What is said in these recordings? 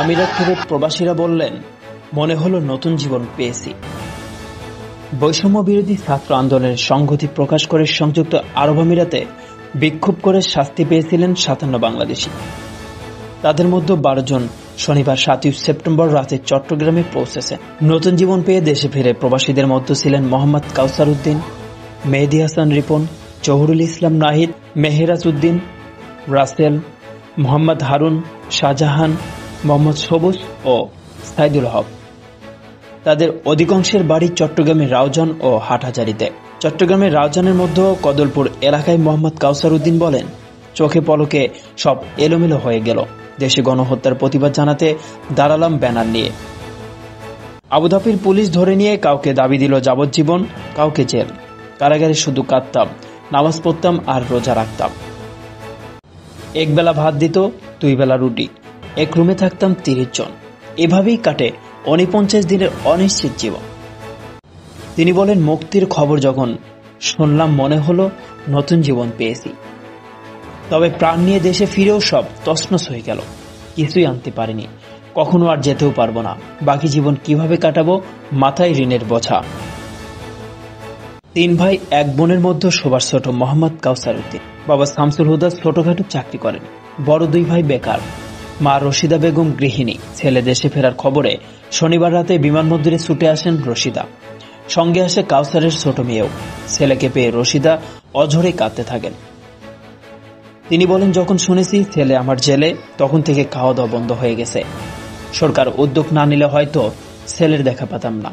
আমিরাত থেকে প্রবাসীরা বললেন, মনে হলো নতুন জীবন পেয়েছি। বৈষম্য বিরোধী ছাত্র আন্দোলনের সংহতি প্রকাশ করে সংযুক্ত আরব আমিরাতে বিক্ষোভ করে শাস্তি পেয়েছিলেন ৫৭ বাংলাদেশি। তাদের মধ্যে ১২ জন শনিবার ৭ই সেপ্টেম্বর রাতে চট্টগ্রামে পৌঁছেছে। নতুন জীবন পেয়ে দেশে ফিরে প্রবাসীদের মধ্যে ছিলেন মোহাম্মদ কাউসার উদ্দিন, মেহেদী হাসান রিপন, জহুরুল ইসলাম নাহিদ, মেহেরাজ উদ্দিন, রাসেল, মোহাম্মদ হারুন, শাহজাহান, মোহাম্মদ সবুজ ও সাইদুল হক। তাদের অধিকাংশের বাড়ি চট্টগ্রামের রাউজান ও হাটহাজারীতে। চট্টগ্রামের রাউজানের মধ্যে কদলপুর এলাকায় মোহাম্মদ কাউসার উদ্দিন বলেন, চোখে পলকে সব এলোমেলো হয়ে গেল। দেশে গণহত্যার প্রতিবাদ জানাতে দাঁড়ালাম ব্যানার নিয়ে। আবুধাবির পুলিশ ধরে নিয়ে কাউকে দাবি দিল যাবজ্জীবন, কাউকে জেল। কারাগারে শুধু কাঁদতাম, নামাজ পড়তাম আর রোজা রাখতাম। এক বেলা ভাত দিত, 2 বেলা রুটি। এক রুমে থাকতাম 30 জন। এভাবেই কাটে 49 দিনের অনিশ্চিত জীবন। তিনি বলেন, মুক্তির খবর যখন শুনলাম মনে হলো নতুন জীবন পেয়েছি। তবে প্রাণ নিয়ে দেশে ফিরেও সব তছনছ হয়ে গেল। কিছুই আনতে পারিনি, কখনো আর যেতেও পারবো না। বাকি জীবন কিভাবে কাটাবো, মাথায় ঋণের বোঝা। 3 ভাই 1 বোনের মধ্যে সবার ছোট মোহাম্মদ কাউসার উদ্দিন। বাবা শামসুল হুদা ছোটখাটো চাকরি করেন। বড় 2 ভাই বেকার। মা রশিদা বেগম গৃহিণী। ছেলে দেশে ফেরার খবরে শনিবার রাতে বিমানবন্দরে ছুটে আসেন রশিদা। সঙ্গে আসে কাউসারের ছোট মেয়েও। ছেলেকে পেয়ে রশিদা অঝরে কাঁদতে থাকেন। তিনি বলেন, যখন শুনেছি ছেলে আমার জেলে, তখন থেকে খাওয়া দাওয়া বন্ধ হয়ে গেছে। সরকার উদ্যোগ না নিলে হয়তো ছেলের দেখা পেতাম না।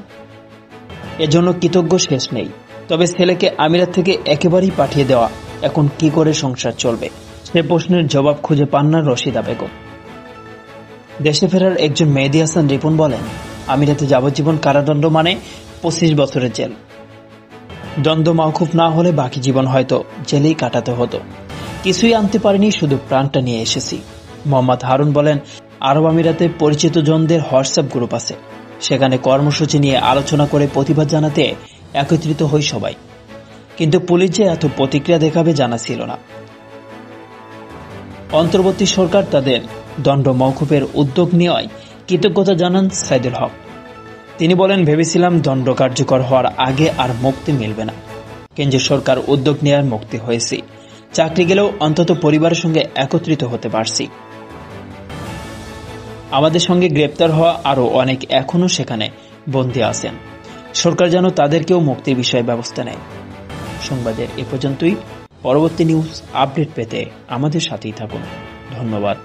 এজন্য কৃতজ্ঞ শেষ নেই। তবে ছেলেকে আমিরাত থেকে একেবারেই পাঠিয়ে দেওয়া, এখন কি করে সংসার চলবে, সে প্রশ্নের জবাব খুঁজে পান না রশিদা বেগম। দেশে ফেরার একজন মেহেদী হাসান রিপন বলেন, আমিরাতে যাবজ্জীবন কারাদণ্ড মানে 25 বছরের জেল। দ্বন্দ্ব মাওকুফ না হলে বাকি জীবন হয়তো জেলেই কাটাতে হতো। কিছুই আনতে পারিনি, শুধু প্রাণটা নিয়ে এসেছি। মোহাম্মদ হারুন বলেন, আরব আমিরাতে পরিচিত জনদের হোয়াটসঅ্যাপ গ্রুপ আছে। সেখানে কর্মসূচি নিয়ে আলোচনা করে প্রতিবাদ জানাতে একত্রিত হই সবাই। কিন্তু পুলিশ যে এত প্রতিক্রিয়া দেখাবে জানা ছিল না। অন্তর্বর্তী সরকার তাদের দণ্ড মওকুফের উদ্যোগ নেওয়ায় কৃতজ্ঞতা জানান সাইদুল হক। তিনি বলেন, ভেবেছিলাম দণ্ড কার্যকর হওয়ার আগে আর মুক্তি মিলবে না। কেন্দ্রীয় সরকার উদ্যোগ নেওয়ার মুক্তি হয়েছি। চাকরি গেলেও অন্তত পরিবারের সঙ্গে একত্রিত হতে পারছি। আমাদের সঙ্গে গ্রেপ্তার হওয়া আরো অনেক এখনো সেখানে বন্দী আছেন। সরকার যেন তাদেরকেও মুক্তির বিষয়ে ব্যবস্থা নেয়। সংবাদের এ পর্যন্তই। পরবর্তী নিউজ আপডেট পেতে আমাদের সাথেই থাকুন। ধন্যবাদ।